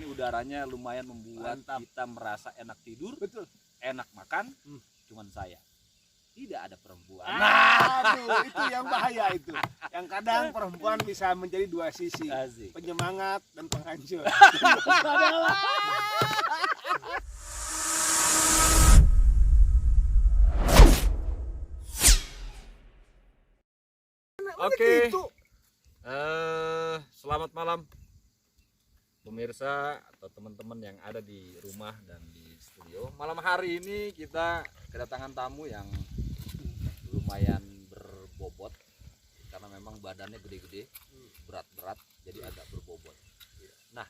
sini udaranya lumayan membuat Mantap. kita merasa enak tidur, Betul. enak makan. Cuman saya tidak ada perempuan. Aduh, itu yang bahaya itu. Yang kadang perempuan bisa menjadi dua sisi, Asik. penyemangat dan penghancur. Oke. Gitu. Selamat malam pemirsa atau teman-teman yang ada di rumah dan di studio. Malam hari ini kita kedatangan tamu yang lumayan berbobot karena memang badannya gede-gede, berat-berat, jadi agak berbobot. Nah,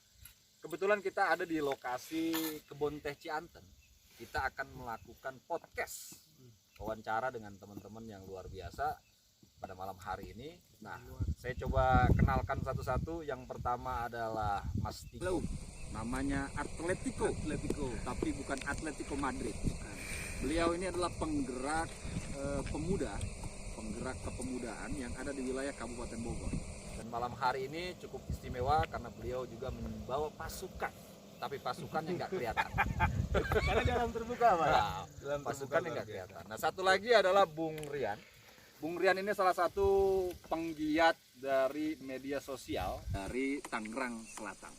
kebetulan kita ada di lokasi Kebon Teh Cianten. Kita akan melakukan podcast wawancara dengan teman-teman yang luar biasa pada malam hari ini. Nah, saya coba kenalkan satu-satu. Yang pertama adalah Mas Tiko. Namanya Atletico, tapi bukan Atletico Madrid. Beliau ini adalah penggerak pemuda, penggerak kepemudaan yang ada di wilayah Kabupaten Bogor. Dan malam hari ini cukup istimewa karena beliau juga membawa pasukan, tapi pasukannya nggak kelihatan. Karena dalam terbuka, Pak. Nah, pasukannya nggak kelihatan. Nah, satu lagi adalah Bung Rian. Bung Rian ini salah satu penggiat dari media sosial dari Tangerang Selatan.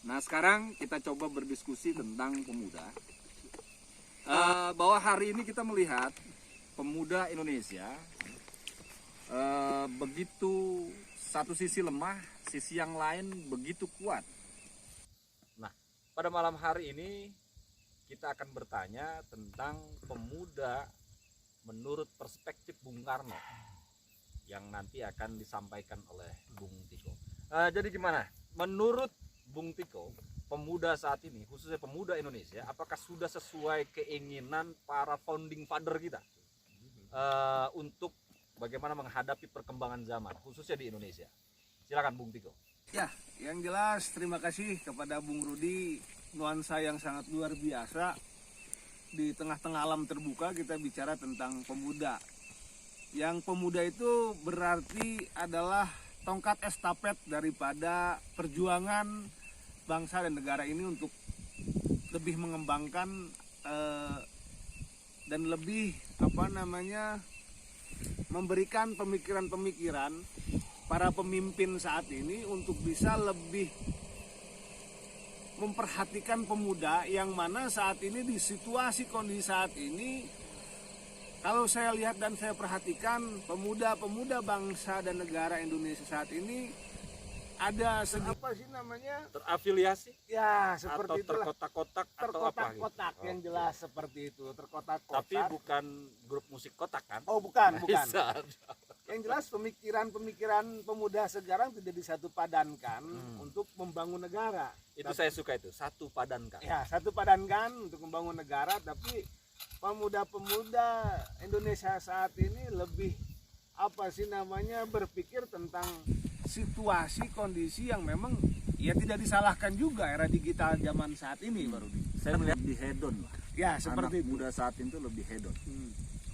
Nah, sekarang kita coba berdiskusi tentang pemuda. Bahwa hari ini kita melihat pemuda Indonesia begitu satu sisi lemah, sisi yang lain begitu kuat. Nah, pada malam hari ini kita akan bertanya tentang pemuda menurut perspektif Bung Karno yang nanti akan disampaikan oleh Bung Tiko. Jadi gimana? Menurut Bung Tiko, pemuda saat ini, khususnya pemuda Indonesia, apakah sudah sesuai keinginan para founding father kita untuk bagaimana menghadapi perkembangan zaman, khususnya di Indonesia? Silakan Bung Tiko. Ya, yang jelas terima kasih kepada Bung Rudi, nuansa yang sangat luar biasa. Di tengah-tengah alam terbuka kita bicara tentang pemuda. Yang pemuda itu berarti adalah tongkat estafet daripada perjuangan bangsa dan negara ini untuk lebih mengembangkan dan lebih memberikan pemikiran-pemikiran para pemimpin saat ini untuk bisa lebih memperhatikan pemuda, yang mana saat ini di situasi kondisi saat ini, kalau saya lihat dan saya perhatikan, pemuda-pemuda bangsa dan negara Indonesia saat ini ada apa sih namanya, Terafiliasi ya seperti atau itulah, terkotak-kotak atau apa gitu? terkotak-kotak yang jelas seperti itu, terkotak-kotak. Tapi bukan grup musik kotak kan? Oh bukan. Bisa. Yang jelas pemikiran-pemikiran pemuda sekarang tidak disatu padankan untuk membangun negara. Itu saya suka itu, satu padankan. Ya, satu padankan untuk membangun negara, tapi pemuda-pemuda Indonesia saat ini lebih berpikir tentang situasi kondisi yang memang ya tidak disalahkan juga era digital zaman saat ini, Pak Rudi. Saya melihat lebih hedon. Ya, seperti Anak muda saat itu lebih hedon.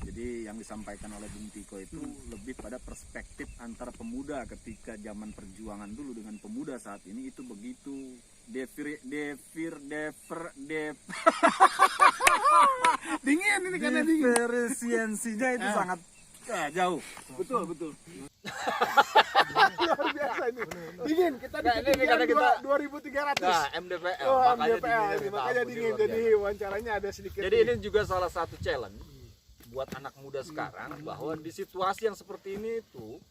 Jadi yang disampaikan oleh Bung Tiko itu lebih pada perspektif antara pemuda ketika zaman perjuangan dulu dengan pemuda saat ini itu begitu dingin ini karena dingin. Diferensiasinya itu sangat jauh. Betul. Luar biasa ini. Dingin, kita di Ini karena kita 2300. Nah, MDPL, Oh, makanya MDPL, dingin. makanya dingin. Jadi wawancaranya ada sedikit. Jadi ini juga salah satu challenge buat anak muda sekarang, bahwa di situasi yang seperti ini itu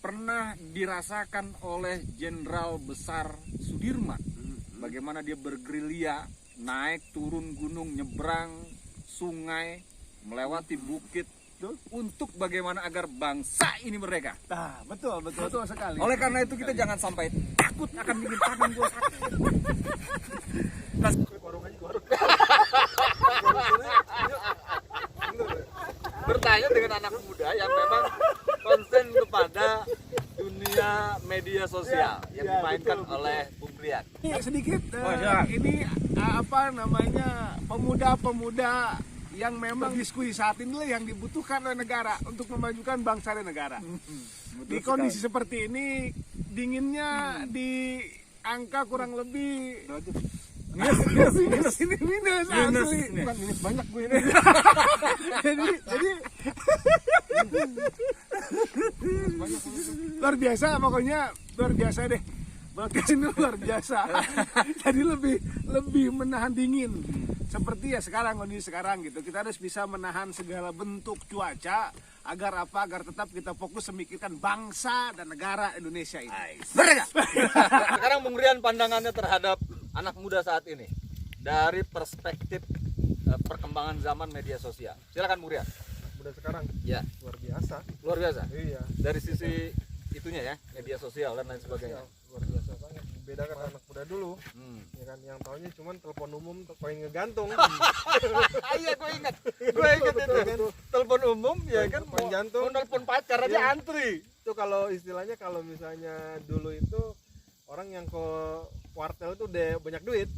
pernah dirasakan oleh Jenderal Besar Sudirman, bagaimana dia bergerilya naik turun gunung, nyebrang sungai, melewati bukit untuk bagaimana agar bangsa ini merdeka. Nah, betul sekali. Oleh karena itu kita jangan sampai takut akan bikin tangan gua sakit. Bertanya dengan anak muda yang memang konsen kepada dunia media sosial yang dimainkan oleh Bung Rian. Sedikit ini pemuda-pemuda yang memang diskusi saat ini yang dibutuhkan oleh negara untuk memajukan bangsa dan negara. Di kondisi seperti ini, dinginnya di angka kurang lebih minus asli. Bukan minus banyak gue ini. jadi luar biasa, pokoknya luar biasa deh. Podcast ini luar biasa. Jadi lebih menahan dingin. Seperti ya sekarang, kondisi sekarang gitu. Kita harus bisa menahan segala bentuk cuaca agar apa? Agar tetap kita fokus memikirkan bangsa dan negara Indonesia ini. Bener nggak? Sekarang Bung Rian pandangannya terhadap anak muda saat ini dari perspektif perkembangan zaman media sosial. Silakan Bung Rian. Udah sekarang Ya, luar biasa. luar biasa. Iya. Dari sisi itunya ya, media sosial dan lain sebagainya. Luar biasa banget. Bedakan anak muda dulu. Ya kan, yang taunya cuman telepon umum, koin ngegantung. Iya, gue ingat itu kan. Telepon umum ya kan, Koin jantung. mau nelpon pacar aja Iya. antri. Itu kalau istilahnya, kalau misalnya dulu itu orang yang ke wartel itu udah banyak duit.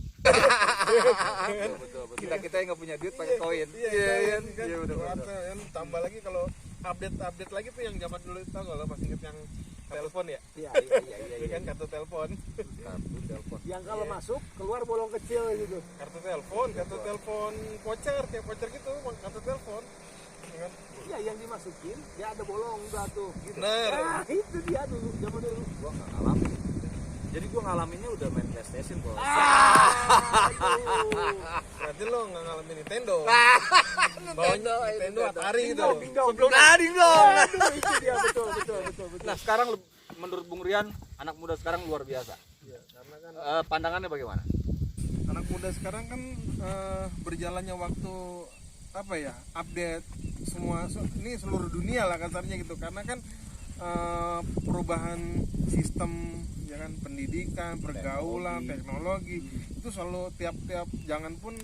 Betul. Kita yang nggak punya duit pakai koin. Iya, kan. Iya, betul. Wartel kan, tambah lagi kalau update lagi tuh yang zaman dulu itu, tau nggak lo masih inget yang telepon ya? Iya. Itu kan kartu telepon. Yang kalau masuk keluar bolong kecil gitu. Kartu telepon voucher, kayak voucher gitu, kartu telepon. Ya kan? Iya, yang dimasukin dia ada bolong enggak tuh gitu. Bener. Nah, itu dia dulu, zaman dulu. Gua nggak ngalamin. Jadi gua ngalaminnya udah main PlayStation, Bos. Berarti lo nggak ngalamin Nintendo. Nintendo, Nintendo Atari gitu. Sebelum nading dong. Aduh, itu dia betul. Nah, sekarang menurut Bung Rian, anak muda sekarang luar biasa. Iya, karena kan Pandangannya bagaimana? anak muda sekarang kan berjalannya waktu apa ya, update semua ini seluruh dunia lah kasarnya gitu, karena kan perubahan sistem ya kan, pendidikan, pergaulan, teknologi itu selalu tiap jangan pun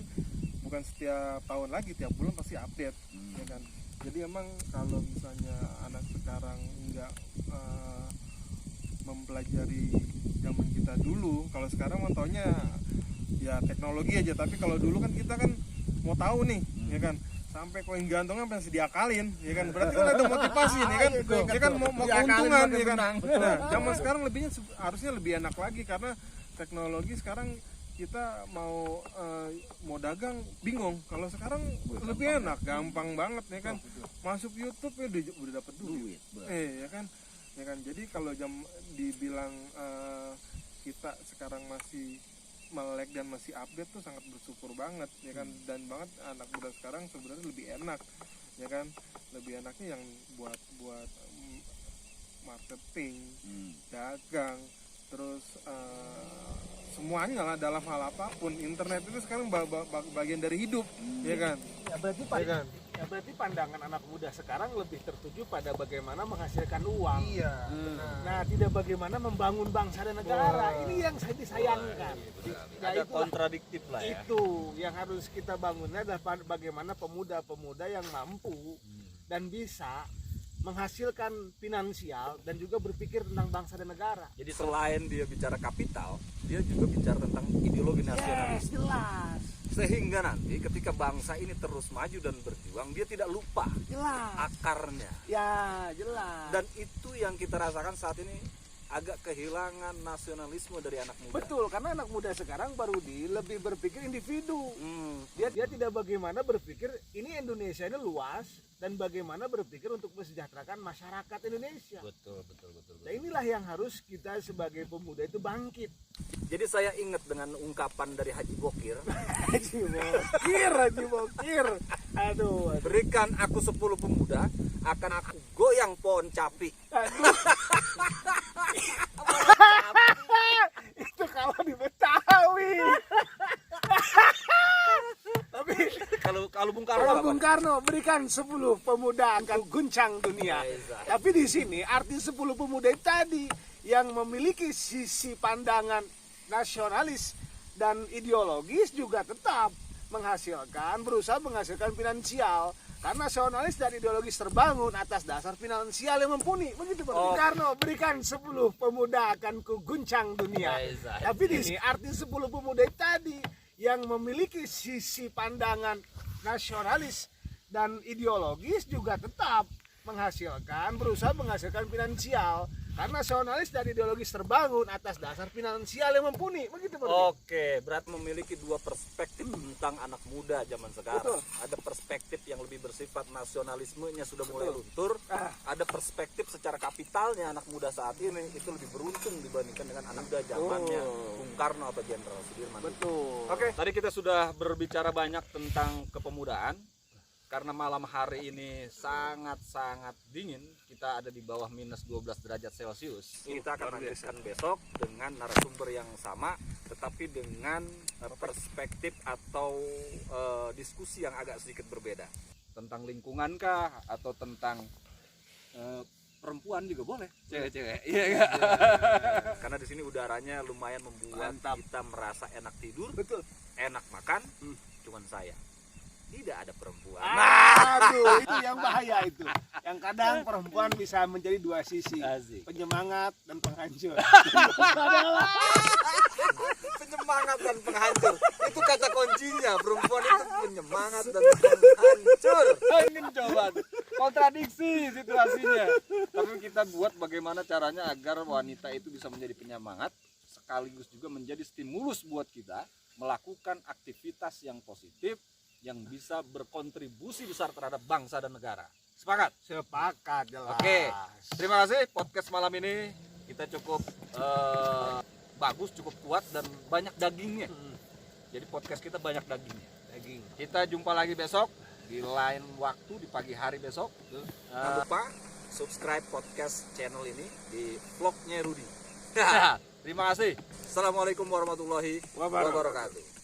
bukan setiap tahun lagi, tiap bulan pasti update ya kan. Jadi emang kalau misalnya anak sekarang nggak mempelajari zaman kita dulu, kalau sekarang mau taunya ya teknologi aja, tapi kalau dulu kan kita kan mau tahu nih ya kan, sampai koin gantungnya masih diakalin ya kan, berarti kan ada motivasi nih kan, ya kan mau keuntungan ya kan. Nah, zaman sekarang harusnya lebih enak lagi, karena teknologi sekarang kita mau dagang bingung. Kalau sekarang lebih enak, gampang banget ya kan, masuk YouTube ya udah dapet duit. Ya kan. Jadi kalau dibilang kita sekarang masih melek dan masih update tuh sangat bersyukur banget ya kan. Dan banget anak muda sekarang sebenarnya lebih enak ya kan, lebih enaknya yang buat marketing, dagang, terus semuanya lah dalam hal apapun. Internet itu sekarang bagian dari hidup ya kan. Berarti pandangan anak muda sekarang lebih tertuju pada bagaimana menghasilkan uang. Iya. Nah, tidak bagaimana membangun bangsa dan negara. Ini yang saya disayangkan. Ada kontradiktif lah ya. Itu yang harus kita bangunnya adalah bagaimana pemuda-pemuda yang mampu dan bisa menghasilkan finansial dan juga berpikir tentang bangsa dan negara. Jadi selain dia bicara kapital, dia juga bicara tentang ideologi nasionalis. Jelas. Sehingga nanti ketika bangsa ini terus maju dan berjuang, dia tidak lupa Jelas. akarnya. Ya, jelas. Dan itu yang kita rasakan saat ini, agak kehilangan nasionalisme dari anak muda. Betul, karena anak muda sekarang baru lebih berpikir individu. Dia tidak bagaimana berpikir ini Indonesia ini luas dan bagaimana berpikir untuk mensejahterakan masyarakat Indonesia. Betul. Nah, inilah yang harus kita sebagai pemuda itu bangkit. Jadi saya ingat dengan ungkapan dari Haji Bokir, Haji Bokir. Aduh. berikan aku 10 pemuda, akan aku goyang pohon capi. Itu kalau di Betawi. Tapi Kalau Bung Karno kalau apa? Bung Karno berikan 10 pemuda akan guncang dunia. Tapi di sini arti 10 pemuda itu tadi yang memiliki sisi pandangan nasionalis dan ideologis juga tetap berusaha menghasilkan finansial. Karena nasionalis dan ideologis terbangun atas dasar finansial yang mumpuni. Begitu Bung Karno, berikan 10 pemuda akan kuguncang dunia. Tapi di sini arti 10 pemuda itu tadi yang memiliki sisi pandangan nasionalis dan ideologis juga tetap berusaha menghasilkan finansial. Karena nasionalis dan ideologis terbangun atas dasar finansial yang mumpuni, begitu Pak Rudi. Oke, berarti memiliki dua perspektif tentang anak muda zaman sekarang. Betul. Ada perspektif yang lebih bersifat nasionalismenya sudah mulai luntur. Ada perspektif secara kapitalnya anak muda saat ini itu lebih beruntung dibandingkan dengan anak muda zamannya Bung Karno atau Jenderal Sudirman. Betul. Oke. Tadi kita sudah berbicara banyak tentang kepemudaan. Karena malam hari ini sangat-sangat dingin, kita ada di bawah minus 12 derajat Celcius. Kita akan lanjutkan besok dengan narasumber yang sama, tetapi dengan perspektif atau diskusi yang agak sedikit berbeda. Tentang lingkungan kah atau tentang perempuan juga boleh, cewek-cewek. Iya enggak? Karena di sini udaranya lumayan membuat Mantap. kita merasa enak tidur, Betul. enak makan. Cuman saya tidak ada perempuan. Aduh, itu yang bahaya itu. Yang kadang perempuan bisa menjadi dua sisi, Asik. penyemangat dan penghancur. Penyemangat dan penghancur itu kata kuncinya. Perempuan itu penyemangat dan penghancur. Ingin coba tuh. Kontradiksi situasinya. Tapi kita buat bagaimana caranya agar wanita itu bisa menjadi penyemangat sekaligus juga menjadi stimulus buat kita melakukan aktivitas yang positif yang bisa berkontribusi besar terhadap bangsa dan negara. Sepakat? Sepakat jelas. Oke. Terima kasih podcast malam ini kita cukup bagus, cukup kuat dan banyak dagingnya. Jadi podcast kita banyak dagingnya. Daging. Kita jumpa lagi besok di lain waktu di pagi hari besok. Jangan lupa subscribe podcast channel ini di vlognya Rudi. Terima kasih. Assalamualaikum warahmatullahi wabarakatuh.